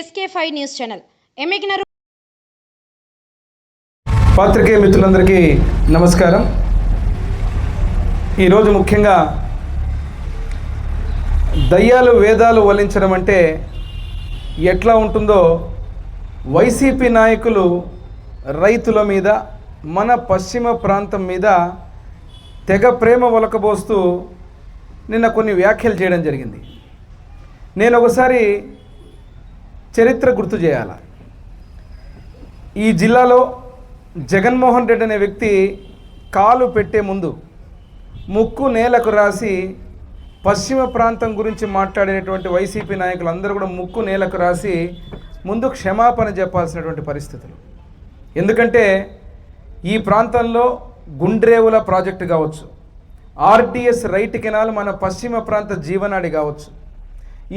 SK5 news channel ఎమ్మిగినరు పాత్రికేయ మిత్రులందరికీ నమస్కారం. ఈరోజు ముఖ్యంగా దయ్యాలు వేదాలు వల్లించడం అంటే ఎట్లా ఉంటుందో వైసీపీ నాయకులు రైతుల మీద, మన పశ్చిమ ప్రాంతం మీద తెగ ప్రేమ ఒలకబోస్తూ నిన్న కొన్ని వ్యాఖ్యలు చేయడం జరిగింది. నేను ఒకసారి చరిత్ర గుర్తు చేయాల. ఈ జిల్లాలో జగన్మోహన్ రెడ్డి అనే వ్యక్తి కాలు పెట్టే ముందు ముక్కు నేలకు రాసి పశ్చిమ ప్రాంతం గురించి మాట్లాడినటువంటి వైసీపీ నాయకులు అందరూ కూడా ముక్కు నేలకు రాసి ముందు క్షమాపణ చెప్పాల్సినటువంటి పరిస్థితులు. ఎందుకంటే ఈ ప్రాంతంలో గుండ్రేవుల ప్రాజెక్టు కావచ్చు, ఆర్డిఎస్ రైట్ కెనాల్ మన పశ్చిమ ప్రాంత జీవనాడి కావచ్చు,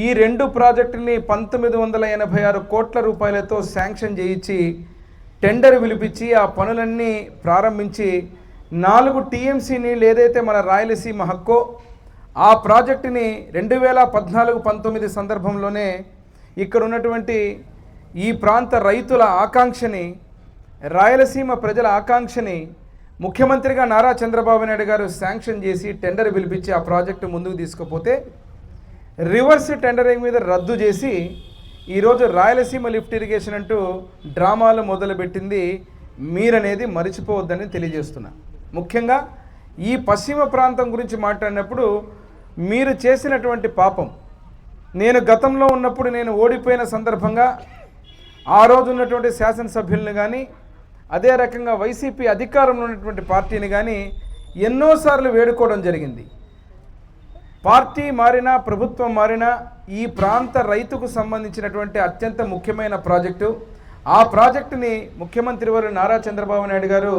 ఈ రెండు ప్రాజెక్టుని 1986 కోట్ల రూపాయలతో శాంక్షన్ చేయించి టెండర్ పిలిపించి ఆ పనులన్నీ ప్రారంభించి 4 టీఎంసీ నీళ్ళు ఏదైతే మన రాయలసీమ హక్కో ఆ ప్రాజెక్టుని 2014-19 సందర్భంలోనే ఇక్కడ ఉన్నటువంటి ఈ ప్రాంత రైతుల ఆకాంక్షని, రాయలసీమ ప్రజల ఆకాంక్షని ముఖ్యమంత్రిగా నారా చంద్రబాబు నాయుడు గారు శాంక్షన్ చేసి టెండర్ పిలిపించి ఆ ప్రాజెక్టు ముందుకు తీసుకుపోతే రివర్స్ టెండరింగ్ మీద రద్దు చేసి ఈరోజు రాయలసీమ లిఫ్ట్ ఇరిగేషన్ అంటూ డ్రామాలు మొదలుపెట్టింది మీరనేది మరిచిపోవద్దని తెలియజేస్తున్నా. ముఖ్యంగా ఈ పశ్చిమ ప్రాంతం గురించి మాట్లాడినప్పుడు మీరు చేసినటువంటి పాపం, నేను గతంలో ఉన్నప్పుడు నేను ఓడిపోయిన సందర్భంగా ఆ రోజు ఉన్నటువంటి శాసనసభ్యులను కానీ, అదే రకంగా వైసీపీ అధికారంలో ఉన్నటువంటి పార్టీని కానీ ఎన్నోసార్లు వేడుకోవడం జరిగింది. పార్టీ మారినా, ప్రభుత్వం మారినా ఈ ప్రాంత రైతుకు సంబంధించినటువంటి అత్యంత ముఖ్యమైన ప్రాజెక్టు, ఆ ప్రాజెక్టుని ముఖ్యమంత్రి వారు నారా చంద్రబాబు నాయుడు గారు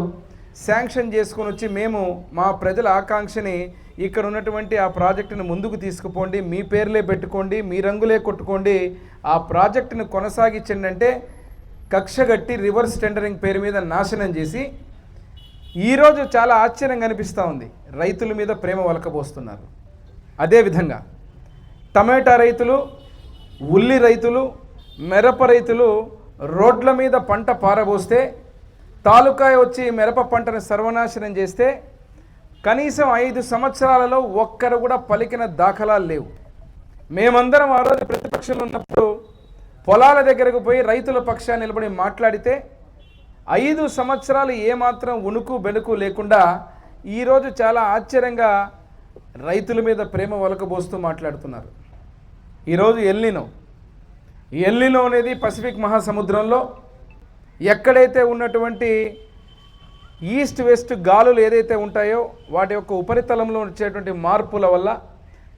శాంక్షన్ చేసుకొని వచ్చి మేము మా ప్రజల ఆకాంక్షని ఇక్కడ ఉన్నటువంటి ఆ ప్రాజెక్టును ముందుకు తీసుకుపోండి, మీ పేర్లే పెట్టుకోండి, మీ రంగులే కొట్టుకోండి, ఆ ప్రాజెక్టును కొనసాగించండి అంటే కక్షగట్టి రివర్స్ టెండరింగ్ పేరు మీద నాశనం చేసి ఈరోజు చాలా ఆశ్చర్యం కనిపిస్తూ ఉంది. రైతుల మీద ప్రేమ ఒలకబోస్తున్నారు. అదేవిధంగా టమాటా రైతులు, ఉల్లి రైతులు, మిరప రైతులు రోడ్ల మీద పంట పారబోస్తే, తాలూకాయ వచ్చి మిరప పంటను సర్వనాశనం చేస్తే కనీసం 5 సంవత్సరాలలో ఒక్కరు కూడా పలికిన దాఖలాలు లేవు. మేమందరం ఆ రోజు ప్రతిపక్షంలో ఉన్నప్పుడు పొలాల దగ్గరకు పోయి రైతుల పక్షాన్ని నిలబడి మాట్లాడితే 5 సంవత్సరాలు ఏమాత్రం ఉణుకు బెనుకు లేకుండా ఈరోజు చాలా ఆశ్చర్యంగా రైతుల మీద ప్రేమ ఒలకబోస్తూ మాట్లాడుతున్నారు. ఈరోజు ఎల్నినో అనేది పసిఫిక్ మహాసముద్రంలో ఎక్కడైతే ఉన్నటువంటి ఈస్ట్ వెస్ట్ గాలులు ఏదైతే ఉంటాయో వాటి యొక్క ఉపరితలంలో వచ్చేటువంటి మార్పుల వల్ల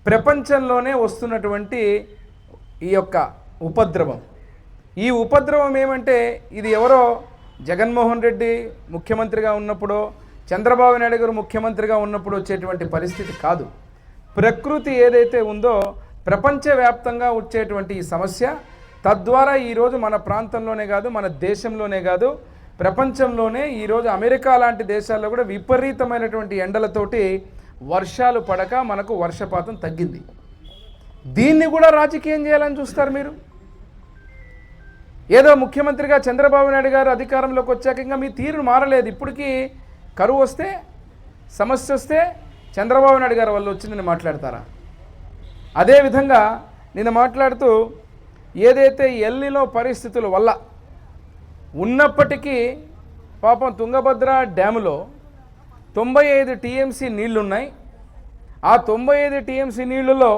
ప్రపంచంలోనే వస్తున్నటువంటి ఈ యొక్క ఉపద్రవం. ఈ ఉపద్రవం ఏమంటే ఇది ఎవరో జగన్మోహన్ రెడ్డి ముఖ్యమంత్రిగా ఉన్నప్పుడో, చంద్రబాబు నాయుడు గారు ముఖ్యమంత్రిగా ఉన్నప్పుడు వచ్చేటువంటి పరిస్థితి కాదు. ప్రకృతి ఏదైతే ఉందో ప్రపంచవ్యాప్తంగా వచ్చేటువంటి ఈ సమస్య, తద్వారా ఈరోజు మన ప్రాంతంలోనే కాదు, మన దేశంలోనే కాదు, ప్రపంచంలోనే ఈరోజు అమెరికా లాంటి దేశాల్లో కూడా విపరీతమైనటువంటి ఎండలతోటి వర్షాలు పడక మనకు వర్షపాతం తగ్గింది. దీన్ని కూడా రాజకీయం చేయాలని చూస్తారు మీరు. ఏదో ముఖ్యమంత్రిగా చంద్రబాబు నాయుడు గారు అధికారంలోకి వచ్చాక ఇంకా మీ తీరు మారలేదు. ఇప్పటికీ కరువు వస్తే, సమస్య వస్తే చంద్రబాబు నాయుడు గారు వాళ్ళు వచ్చి నేను మాట్లాడతారా? అదేవిధంగా నేను మాట్లాడుతూ ఏదైతే ఎల్నినో పరిస్థితుల వల్ల ఉన్నప్పటికీ పాపం తుంగభద్ర డ్యాములో 95 టీఎంసీ నీళ్లున్నాయి. ఆ 95 టీఎంసీ నీళ్లలో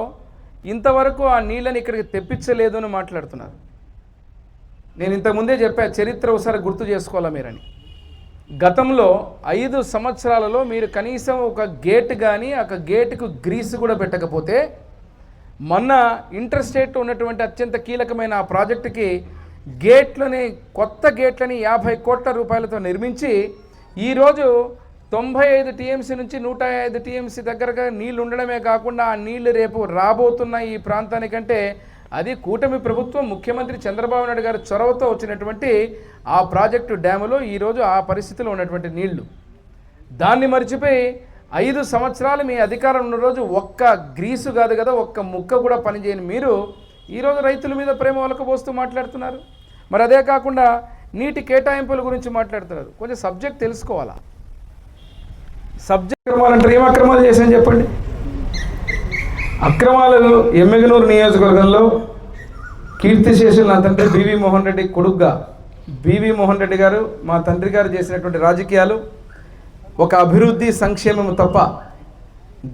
ఇంతవరకు ఆ నీళ్ళని ఇక్కడికి తెప్పించలేదు అని మాట్లాడుతున్నారు. నేను ఇంతకుముందే చెప్పా, చరిత్ర ఒకసారి గుర్తు చేసుకోవాలా మీరని. గతంలో 5 సంవత్సరాలలో మీరు కనీసం ఒక గేట్ కానీ, ఒక గేటుకు గ్రీసు కూడా పెట్టకపోతే మొన్న ఇంటర్ స్టేట్ ఉన్నటువంటి అత్యంత కీలకమైన ఆ ప్రాజెక్టుకి కొత్త గేట్లని 50 కోట్ల రూపాయలతో నిర్మించి ఈరోజు 95 టీఎంసీ నుంచి 105 టీఎంసీ దగ్గరగా నీళ్లు ఉండడమే కాకుండా ఆ నీళ్లు రేపు రాబోతున్న ఈ ప్రాంతానికంటే అది కూటమి ప్రభుత్వం, ముఖ్యమంత్రి చంద్రబాబు నాయుడు గారి చొరవతో వచ్చినటువంటి ఆ ప్రాజెక్టు డ్యాములో ఈరోజు ఆ పరిస్థితిలో ఉన్నటువంటి నీళ్లు, దాన్ని మర్చిపోయి 5 సంవత్సరాలు మీ అధికారం ఉన్న రోజు ఒక్క గ్రీసు కాదు కదా, ఒక్క ముక్క కూడా పనిచేయని మీరు ఈరోజు రైతుల మీద ప్రేమ ఒలకబోస్తూ మాట్లాడుతున్నారు. మరి అదే కాకుండా నీటి కేటాయింపుల గురించి మాట్లాడుతున్నారు. కొంచెం సబ్జెక్ట్ తెలుసుకోవాలా. సబ్జెక్ట్ అక్రమాలు అంటే ఏం అక్రమాలు చేశాను చెప్పండి. అక్రమాలు ఎమ్మిగనూరు నియోజకవర్గంలో కీర్తిశేషులు నా తండ్రి బివి మోహన్ రెడ్డి కొడుగ్గా బివి మోహన్ రెడ్డి గారు మా తండ్రి గారు చేసినటువంటి రాజకీయాలు ఒక అభివృద్ధి సంక్షేమం తప్ప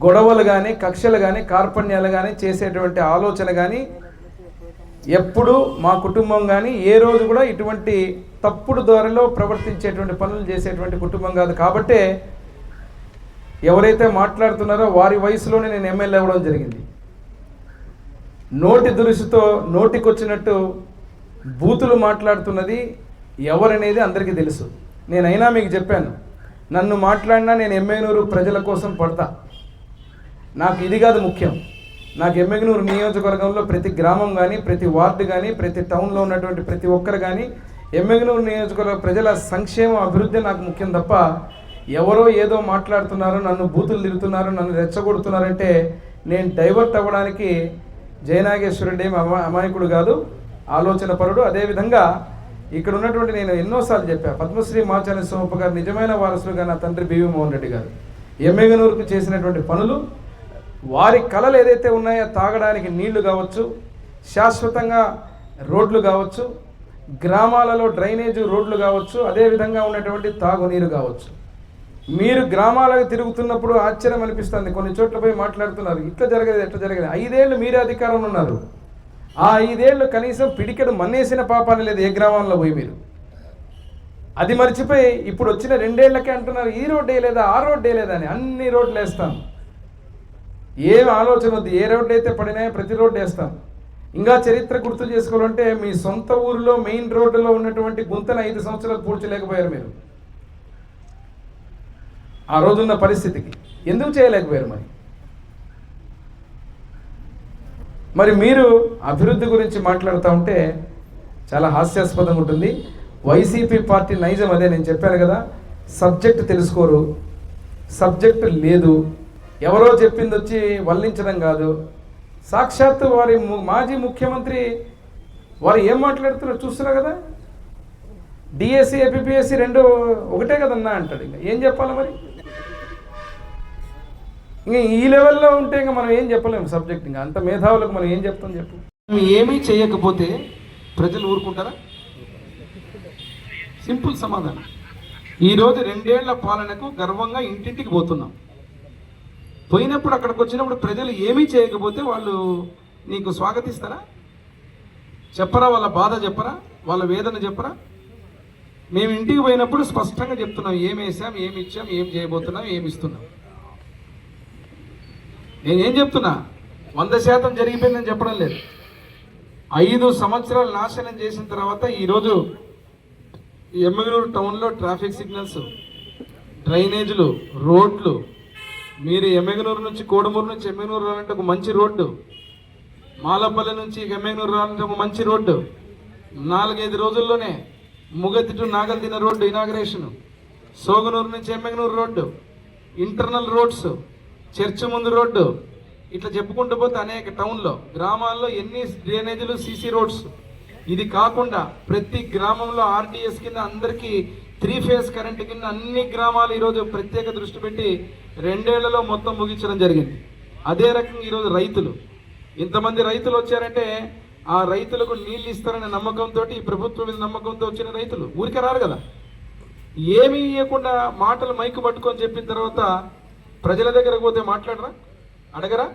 గొడవలు కానీ కక్షలు కానీ కార్పణ్యాలు కానీ చేసేటువంటి ఆలోచన కానీ ఎప్పుడు మా కుటుంబం కానీ ఏ రోజు కూడా ఇటువంటి తప్పుడు దారిలో ప్రవర్తించేటువంటి పనులు చేసేటువంటి కుటుంబం కాదు. కాబట్టే ఎవరైతే మాట్లాడుతున్నారో వారి వయసులోనే నేను ఎమ్మెల్యే అవ్వడం జరిగింది. నోటి దురుసుతో నోటికొచ్చినట్టు బూతులు మాట్లాడుతున్నది ఎవరనేది అందరికీ తెలుసు. నేనైనా మీకు చెప్పాను, నన్ను మాట్లాడినా నేను ఎమ్మెగనూరు ప్రజల కోసం పడతా. నాకు ఇది కాదు ముఖ్యం. నాకు ఎమ్మెగనూరు నియోజకవర్గంలో ప్రతి గ్రామం కానీ ప్రతి వార్డు కానీ ప్రతి టౌన్లో ఉన్నటువంటి ప్రతి ఒక్కరు కానీ ఎమ్మెగనూరు నియోజకవర్గ ప్రజల సంక్షేమ అభివృద్ధి నాకు ముఖ్యం తప్ప ఎవరో ఏదో మాట్లాడుతున్నారు, నన్ను బూతులు తిరుగుతున్నారు, నన్ను రెచ్చగొడుతున్నారంటే నేను డైవర్ట్ అవ్వడానికి జయనాగేశ్వరరెడ్డి ఏమి అమాయకుడు కాదు, ఆలోచన పరుడు. అదేవిధంగా ఇక్కడ ఉన్నటువంటి నేను ఎన్నోసార్లు చెప్పా, పద్మశ్రీ మాచార్య సోమప్ప గారు నిజమైన వారసులుగా నా తండ్రి బివి మోహన్ రెడ్డి గారు ఎమ్మెగనూరుకు చేసినటువంటి పనులు, వారి కళలు ఏదైతే ఉన్నాయో తాగడానికి నీళ్లు కావచ్చు, శాశ్వతంగా రోడ్లు కావచ్చు, గ్రామాలలో డ్రైనేజ్ రోడ్లు కావచ్చు, అదేవిధంగా ఉన్నటువంటి తాగునీరు కావచ్చు. మీరు గ్రామాలకు తిరుగుతున్నప్పుడు ఆశ్చర్యం అనిపిస్తుంది. కొన్ని చోట్ల పోయి మాట్లాడుతున్నారు, ఇట్లా జరగలేదు ఎట్లా జరగలేదు. 5 ఏళ్ళు మీరే అధికారంలో ఉన్నారు. ఆ 5 ఏళ్ళు కనీసం పిడికెడు మన్నేసిన పాపాన్ని లేదు ఏ గ్రామంలో పోయి మీరు. అది మర్చిపోయి ఇప్పుడు వచ్చిన 2 ఏళ్లకే అంటున్నారు ఈ రోడ్డు వేయలేదా ఆ రోడ్డు వేయలేదా అని. అన్ని రోడ్లు వేస్తాం. ఏం ఆలోచన వద్దు, ఏ రోడ్డు అయితే పడినాయో ప్రతి రోడ్డు వేస్తాం. ఇంకా చరిత్ర గుర్తు చేసుకోవాలంటే మీ సొంత ఊరిలో మెయిన్ రోడ్డులో ఉన్నటువంటి గుంతను 5 సంవత్సరాలు పూడ్చలేకపోయారు మీరు. ఆ రోజున్న పరిస్థితికి ఎందుకు చేయలేకపోయారు మరి మీరు అభివృద్ధి గురించి మాట్లాడుతూ ఉంటే చాలా హాస్యాస్పదంగా ఉంటుంది. వైసీపీ పార్టీ నైజం అదే, నేను చెప్పాను కదా, సబ్జెక్ట్ తెలుసుకోరు, సబ్జెక్ట్ లేదు, ఎవరో చెప్పింది వచ్చి వల్లించడం కాదు. సాక్షాత్తు వారి మాజీ ముఖ్యమంత్రి వారు ఏం మాట్లాడుతున్నారో చూస్తున్నారు కదా. డిఎస్సి ఏపీఎస్సి 2 ఒకటే కదన్నా అంటాడు. ఇంకా ఏం చెప్పాలి మరి? ఇంకా ఈ లెవెల్లో ఉంటే ఇంకా మనం ఏం చెప్పలేము సబ్జెక్ట్. ఇంకా అంత మేధావులకు మనం ఏం చెప్తాం చెప్పు. ఏమీ చేయకపోతే ప్రజలు ఊరుకుంటారా? సింపుల్ సమాధానం. ఈరోజు 2 ఏళ్ల పాలనకు గర్వంగా ఇంటింటికి పోతున్నాం. పోయినప్పుడు అక్కడికి వచ్చినప్పుడు ప్రజలు ఏమీ చేయకపోతే వాళ్ళు నీకు స్వాగతిస్తారా? చెప్పరా? వాళ్ళ బాధ చెప్పరా? వాళ్ళ వేదన చెప్పరా? మేము ఇంటికి పోయినప్పుడు స్పష్టంగా చెప్తున్నాం, ఏమి వేసాం, ఏమి ఇచ్చాం, ఏం చేయబోతున్నాం, ఏమి ఇస్తున్నాం. నేనేం చెప్తున్నా, 100% జరిగిపోయిందని చెప్పడం లేదు. 5 సంవత్సరాలు నాశనం చేసిన తర్వాత ఈరోజు ఎమ్మిగనూరు టౌన్లో ట్రాఫిక్ సిగ్నల్స్, డ్రైనేజీలు, రోడ్లు, మీరు ఎమ్మిగనూరు నుంచి కోడుమూరు నుంచి ఎమ్మిగనూరు రావాలంటే ఒక మంచి రోడ్డు, మాలపల్లి నుంచి ఎమ్మిగనూరు రావాలంటే ఒక మంచి రోడ్డు, 4-5 రోజుల్లోనే Mugati to Nagaldinne road inauguration, Soganur నుంచి Emmiganur road, internal roads, church ముందు రోడ్డు, ఇట్లా చెప్పుకుంటూ పోతే అనేక టౌన్లో గ్రామాల్లో ఎన్ని డ్రైనేజీలు, సీసీ రోడ్స్. ఇది కాకుండా ప్రతి గ్రామంలో ఆర్టీఎస్ కింద అందరికీ 3 ఫేజ్ కరెంటు కింద అన్ని గ్రామాలు ఈరోజు ప్రత్యేక దృష్టి పెట్టి 2 ఏళ్లలో మొత్తం ముగించడం జరిగింది. అదే రకంగా ఈరోజు రైతులు, ఇంతమంది రైతులు వచ్చారంటే ఆ రైతులకు నీళ్ళు ఇస్తారనే నమ్మకంతో, ఈ ప్రభుత్వం మీద నమ్మకంతో వచ్చిన రైతులు ఊరికే రారు కదా. ఏమీ ఇవ్వకుండా మాటలు మైకు పట్టుకొని చెప్పిన తర్వాత ప్రజల దగ్గరకు పోతే మాట్లాడరా? అడగరా?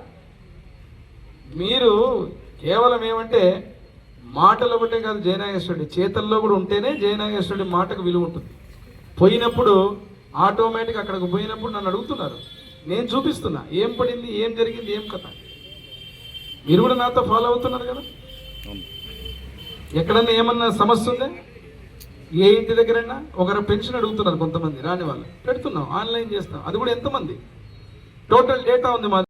మీరు కేవలం ఏమంటే మాటలు ఒకటే కాదు, జయనాగేశ్వరుడి చేతల్లో కూడా ఉంటేనే జయనాగేశ్వరుడి మాటకు విలువ ఉంటుంది. పోయినప్పుడు ఆటోమేటిక్ అక్కడికి పోయినప్పుడు నన్ను అడుగుతున్నారు, నేను చూపిస్తున్నా ఏం పడింది, ఏం జరిగింది, ఏం కథ. మీరు కూడా నాతో ఫాలో అవుతున్నారు కదా. ఎక్కడన్నా ఏమన్నా సమస్య ఉందా? ఏ ఇంటి దగ్గరైనా ఒకరు పెన్షన్ అడుగుతున్నారు కొంతమంది, రాని వాళ్ళు పెడుతున్నాం, ఆన్లైన్ చేస్తాం. అది కూడా ఎంతమంది? టోటల్ డేటా ఉంది మా